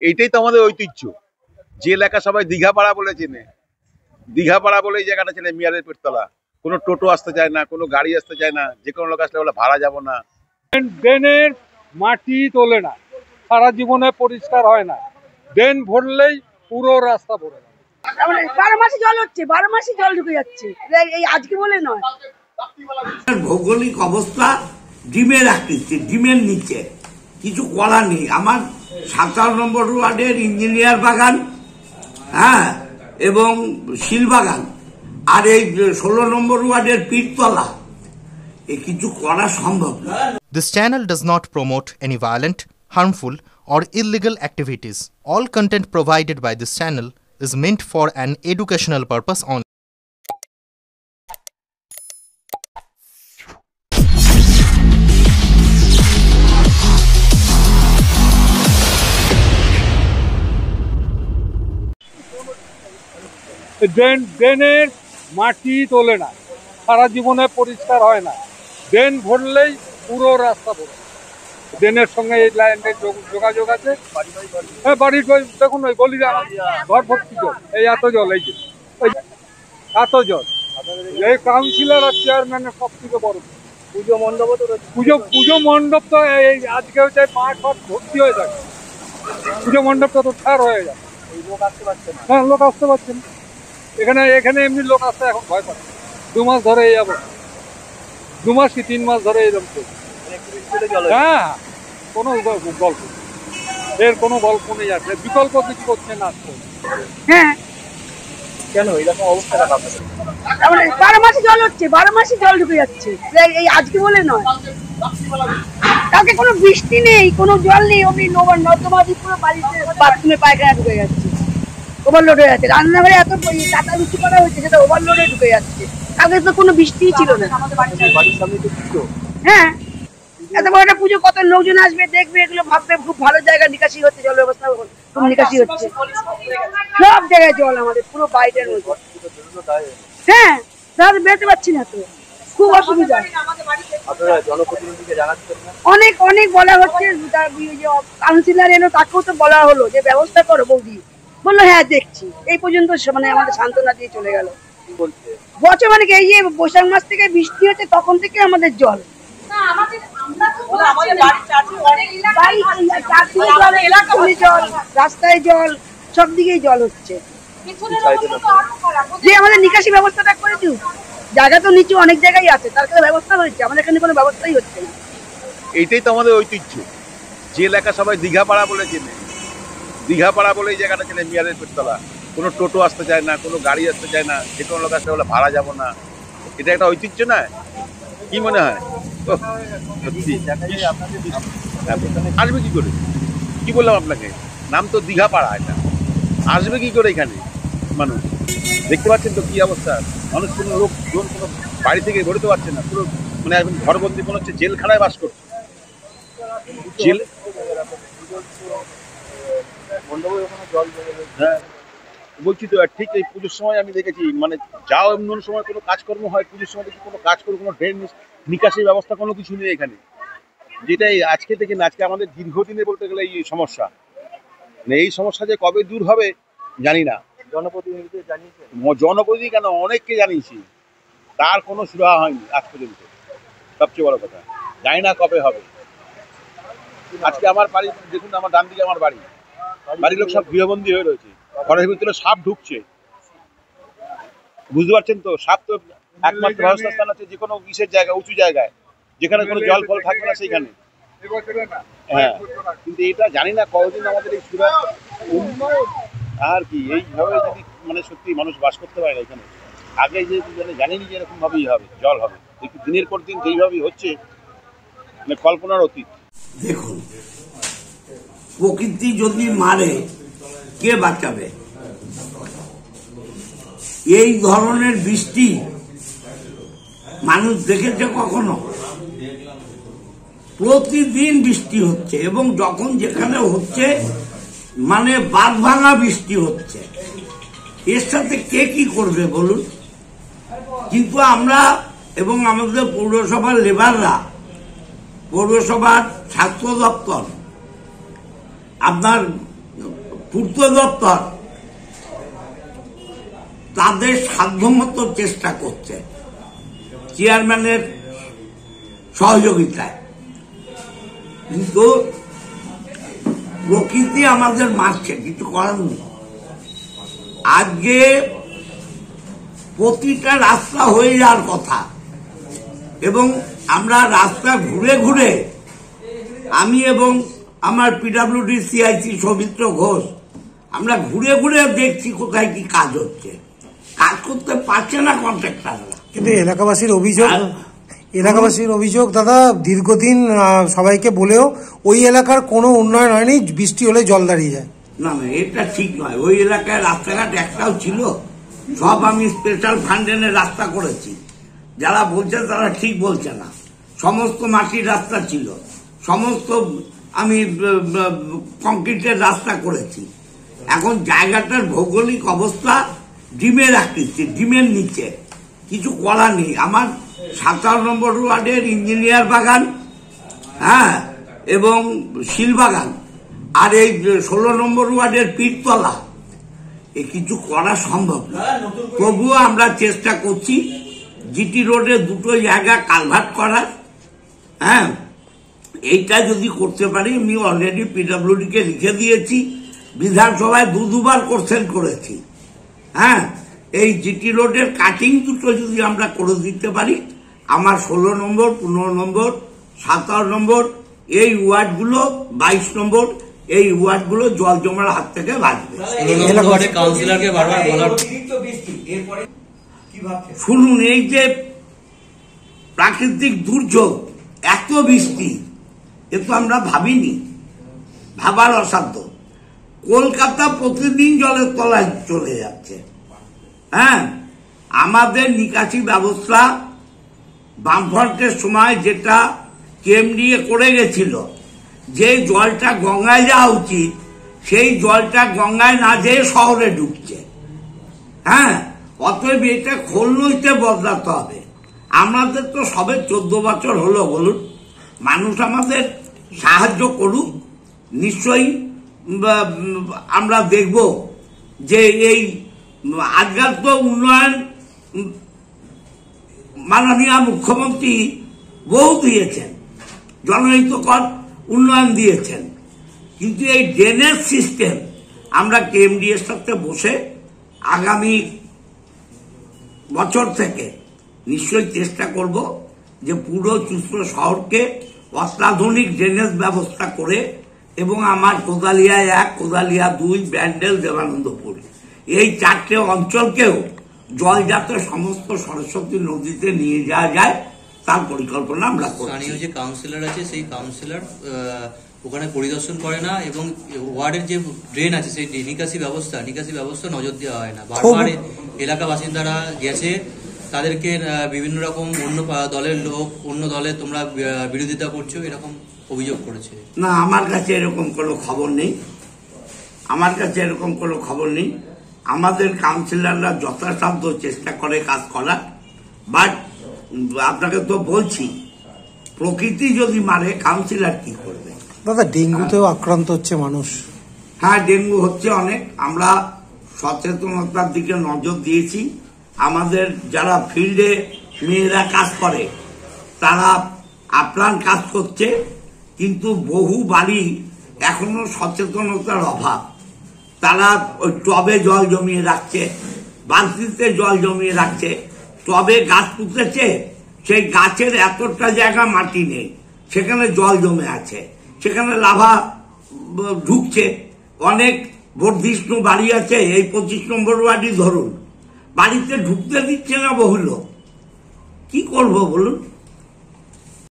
এইটাই তো আমাদের ঐতিহ্য। যে এলাকা সবাই দীঘাপাড়া বলে চেনে, দীঘাপাড়া বলে এই জায়গাটা চেনে, মিয়ারের পেটতলা। কোনো টোটো আসতে চায় না, কোনো গাড়ি আসতে চায় না, যে কোনো লোক আসলে বলে ভাড়া যাব না। ড্রেনের মাটি তোলে না, সারা জীবনে পরিষ্কার হয় না, ড্রেন ভরলেই পুরো রাস্তা ভরে যায়। 12 মাসে জল হচ্ছে, 12 মাসে জল ঢুকে যাচ্ছে, এই আজকে বলে নয়। ভৌগোলিক অবস্থা ডিমের আকৃতি, ডিমের নিচে কিছু করা নেই। আমার 17 নম্বর ওয়ার্ডের ইঞ্জিনিয়ার বাগান, হ্যাঁ, এবং শিলবাগান, আর এই 16 নম্বর ওয়ার্ডের পীরতলা, এ কিছু করা সম্ভব না। This channel does not promote any violent, harmful, or illegal activities. All content provided by this channel is meant for an educational purpose only. ড্রেনের মাটি তোলে না, সারা জীবনে পরিষ্কার হয় না, ড্রেন ভরলেই পুরো রাস্তা ভরে। ড্রেনের সঙ্গে এই লাইনের যোগাযোগ আছে। হ্যাঁ, বাড়ির দেখুন ওই গলি ঘর ভর্তি জল, এই এত জল, এই যে এত জল। এই কাউন্সিলর আর চেয়ারম্যানের সব থেকে বড় পুজো মণ্ডপ তো পুজো মণ্ডপ তো এই আজকে হচ্ছে মাঠ ভর্তি হয়ে থাকে, পুজো মণ্ডপটা তো ছাড় হয়ে যায়, লোক আসতে পারছে না। হ্যাঁ, লোক আসতে পারছে না। এখানে এমনি লোক আসতে এখন ভয় পাচ্ছে। 2 মাস ধরে এই যাবো, 2 মাস কি 3 মাস ধরে এরকম চলছে। হ্যাঁ, কোনো গল্প, এর কোনো গল্প নেই, আছে বিকল্প কিছু করছে না। হ্যাঁ, কেন এরকম অবস্থা? 12 মাসে জল হচ্ছে, 12 মাসে জল ঢুকে যাচ্ছে, এই আজকে বলে নয়। কালকে কোনো বৃষ্টি নেই, কোনো জল নেই, অমনি নর্দমা দিয়ে পুরো বাড়িতে বাথরুমে পায়খানা ঢুকে যাচ্ছে, ওভারলোড হয়ে যাচ্ছে। রান্নাঘরে এত টাকা রুচি করা হয়েছে, সেটা ওভারলোডে ঢুকে যাচ্ছে। কালকে তো কোনো বৃষ্টিই ছিল না। হ্যাঁ, এত বড় একটা পুজো, কত লোকজন আসবে দেখবে, এগুলো ভাববে খুব ভালো জায়গা, নিকাশি হচ্ছে, জল ব্যবস্থা খুব নিকাশি হচ্ছে, সব জায়গায় জল, আমাদের পুরো বাইরের মধ্যে। হ্যাঁ, তাহলে বেরোতে পারছি না তো, খুব অসুবিধা। অনেক অনেক বলা হচ্ছে, কাউন্সিলর এলো, তাকেও তো বলা হলো যে ব্যবস্থা করো বৌদি, বললো হ্যাঁ দেখছি। এই পর্যন্ত মানে আমাদের সান্ত্বনা দিয়ে চলে গেল। বছর মানে এই যে বৈশাখ মাস থেকে বৃষ্টি হচ্ছে, তখন থেকে আমাদের জল, রাস্তায় জল, সব দিকেই জল হচ্ছে। যে আমাদের নিকাশি ব্যবস্থাটা করে দিও, জায়গা তো নিচু অনেক জায়গায় আছে, তার কাছে ব্যবস্থা হয়েছে, আমাদের এখানে কোনো ব্যবস্থাই হচ্ছে না। এইটাই তো আমাদের ঐতিহ্য। যে এলাকা সবাই দীঘাপাড়া বলে চেনে, দীঘাপাড়া বলে এই জায়গাটা চেনে, মিয়ারের পেটতলা। কোনো টোটো আসতে চায় না, কোনো গাড়ি আসতে চায় না, যে কোনো লোক আসতে বলে ভাড়া যাব না। এটা একটা ঐতিহ্য না? কি মনে হয়? আসবে কি করে? কি বললাম আপনাকে, নাম তো দীঘাপাড়া, এটা আসবে কি করে এখানে মানুষ? দেখতে পাচ্ছেন তো কি অবস্থা, মানুষ কোনো লোকজন কোনো বাড়ি থেকে বেরোতে পারছে না, পুরো মানে একদম ঘরবন্দি, মনে হচ্ছে জেলখানায় বাস করছে। জেল, হ্যাঁ বলছি তো, ঠিক এই পুজোর সময় আমি দেখেছি, মানে যাও এমন সময় কোনো কাজকর্ম হয়, পুজোর সময় দেখি কোনো কাজ করে, কোনো ড্রেন নিকাশির ব্যবস্থা কোনো কিছু নেই এখানে। যেটাই আজকে থেকে না, আজকে আমাদের দীর্ঘদিনে বলতে গেলে এই সমস্যা, মানে এই সমস্যা যে কবে দূর হবে জানি না। জনপ্রতিনিধিদের জানিয়েছে? জনপ্রতিনিধি কেন, অনেককে জানিয়েছি, তার কোনো সুরাহা হয়নি আজ পর্যন্ত। সবচেয়ে বড় কথা, জানি না কবে হবে। আজকে আমার বাড়ি দেখুন, আমার ডান দিকে আমার বাড়ি, বাড়ির লোক সব গৃহবন্দী হয়ে রয়েছে, ঘরের ভিতরে সাপ ঢুকছে, বুঝতে পারছেন তো? সাপ তো একমাত্র বাসস্থান আছে যে কোনো বিশেষ জায়গায়, উঁচু জায়গায়, যেখানে কোনো জল ফল থাকবে না সেইখানে। হ্যাঁ, কিন্তু এটা জানি না কতদিন আমাদের এই সুরা, আর কি এইভাবে যদি মানে সত্যি মানুষ বাস করতে পারে না এখানে। আগে যে জানিনি যে এরকম ভাবেই হবে, জল হবে, একটু দিনের পর দিন যেইভাবেই হচ্ছে, মানে কল্পনার অতীত। দেখুন, প্রকৃতি যদি মারে কে বাঁচাবে? এই ধরনের বৃষ্টি মানুষ দেখেছে কখনো? প্রতিদিন বৃষ্টি হচ্ছে, এবং যখন যেখানে হচ্ছে মানে বাঁধ ভাঙা বৃষ্টি হচ্ছে, এর সাথে কে কি করবে বলুন? কিন্তু আমরা এবং আমাদের পৌরসভার লেবাররা, পৌরসভার স্বাস্থ্য দপ্তর, আপনার পূর্ত দপ্তর তাদের সাধ্যমতো চেষ্টা করছে চেয়ারম্যানের সহযোগিতায়, কিন্তু প্রকৃতি আমাদের মারছে, কিছু করার নেই। আজকে প্রতিটা রাস্তা হয়ে যাওয়ার কথা, এবং আমরা রাস্তা ঘুরে ঘুরে, আমি এবং আমার পিডব্লিউডি সিআইসি সৌমিত্র ঘোষ, আমরা ঘুরে ঘুরে দেখছি কোথায় কি কাজ হচ্ছে। কাজ করতে পারছে না কন্ট্রাক্টররা। কিন্তু এলাকাবাসীর অভিযোগ দাদা, দীর্ঘদিন সবাইকে বলেও ওই এলাকার কোনো উন্নয়ন হয়নি, বৃষ্টি হলে জল দাঁড়িয়ে যায়। না না, এটা ঠিক নয়। ওই এলাকায় রাস্তাঘাট একটাও ছিল? সব আমি স্পেশাল ফান্ড এনে রাস্তা করেছি। যারা বলছে তারা ঠিক বলছে না। সমস্ত মাটির রাস্তা ছিল, সমস্ত আমি কংক্রিটের রাস্তা করেছি। এখন জায়গাটার ভৌগোলিক অবস্থা ডিমের আকৃতি, ডিমের নিচে, কিছু করা নেই। আমার 17 নম্বর ওয়ার্ডের ইঞ্জিনিয়ার বাগান, হ্যাঁ, এবং শিলবাগান, আর এই 16 নম্বর ওয়ার্ডের পীরতলা, এ কিছু করা সম্ভব না। তবুও আমরা চেষ্টা করছি জিটি রোডে দুটো জায়গা কালভার্ট করার। হ্যাঁ, এইটা যদি করতে পারি, আমি অলরেডি পিডব্লিউডি কে লিখে দিয়েছি, বিধানসভায় দুবার কোশ্চেন করেছি। হ্যাঁ, এই জিটি রোডের কাটিং দুটো যদি আমরা করে দিতে পারি, আমার 16 নম্বর, 15 নম্বর, 17 নম্বর এই ওয়ার্ডগুলো, 22 নম্বর এই ওয়ার্ডগুলো জল জমার হাত থেকে বাঁচবে। শুনুন, এই যে প্রাকৃতিক দুর্যোগ, এত বৃষ্টি, এ তো আমরা ভাবিনি, ভাবার অসাধ্য। কলকাতা প্রতিদিন জলের তলায় চলে যাচ্ছে। হ্যাঁ, আমাদের নিকাশি ব্যবস্থা বামফ্রন্টের সময় যেটা কেএমডিএ করে গেছিল, যে জলটা গঙ্গায় যাওয়া উচিত সেই জলটা গঙ্গায় না যেয়ে শহরে ঢুকছে। হ্যাঁ, অতএব এটা খোলনইতে বদলাতে হবে। আমাদের তো সবে 14 বছর হলো, বলুন, মানুষ আমাদের সাহায্য করুক, নিশ্চয়ই আমরা দেখব যে এই আজকাল তো উন্নয়ন মাননীয় মুখ্যমন্ত্রী বহু দিয়েছেন, জনহিতকর উন্নয়ন দিয়েছেন, কিন্তু এই ড্রেনেজ সিস্টেম আমরা কেএমডি এর সাথে বসে আগামী বছর থেকে নিশ্চয়ই চেষ্টা করব যে পুরো চুঁচুড়া শহরকে অত্যাধুনিক ড্রেনেজ ব্যবস্থা করে, এবং আমার কোদালিয়া 1, কোদালিয়া 2, ব্যান্ডেল, দেবানন্দপুর এই 4টে অঞ্চলকেও জল যাতে সমস্ত সরস্বতী নদীতে নিয়ে যাওয়া যায় তার পরিকল্পনা আমরা করছি। স্থানীয় যে কাউন্সিলর আছে সেই কাউন্সিলর ওখানে পরিদর্শন করে না, এবং ওয়ার্ডের যে ড্রেন আছে সেই নিকাশি ব্যবস্থা নজর দেওয়া হয় না। বারবার এলাকা বাসিন্দারা গেছে, তাদেরকে বিভিন্ন রকম অন্য দলের লোক, অন্য দলে তোমরা বিরোধিতা করছো, এরকম অভিযোগ করেছে। না, আমার কাছে এরকম কোনো খবর নেই, আমাদের কাউন্সিলররা যথাসাধ্য চেষ্টা করে কাজ করার। বাট আপনাকে তো বলছি, প্রকৃতি যদি মারে কাউন্সিলর কি করবে? দাদা, ডেঙ্গুতেও আক্রান্ত হচ্ছে মানুষ। হ্যাঁ, ডেঙ্গু হচ্ছে অনেক। আমরা সচেতনতার দিকে নজর দিয়েছি। আমাদের যারা ফিল্ডে মেয়েরা কাজ করে তারা আপ্রাণ কাজ করছে, কিন্তু বহু বাড়ি এখনো সচেতনতার অভাব। তারা ওই টবে জল জমিয়ে রাখছে, বালতিতে জল জমিয়ে রাখছে, টবে গাছ পুঁতেছে, সেই গাছের এতটা জায়গা মাটি নেই, সেখানে জল জমে আছে, সেখানে লাভা ঢুকছে। অনেক বর্ধিষ্ণু বাড়ি আছে, এই 25 নম্বর ওয়ার্ডই ধরুন, বাড়িতে ঢুকতে দিচ্ছে না বহু লোক। কি করবো বলুন?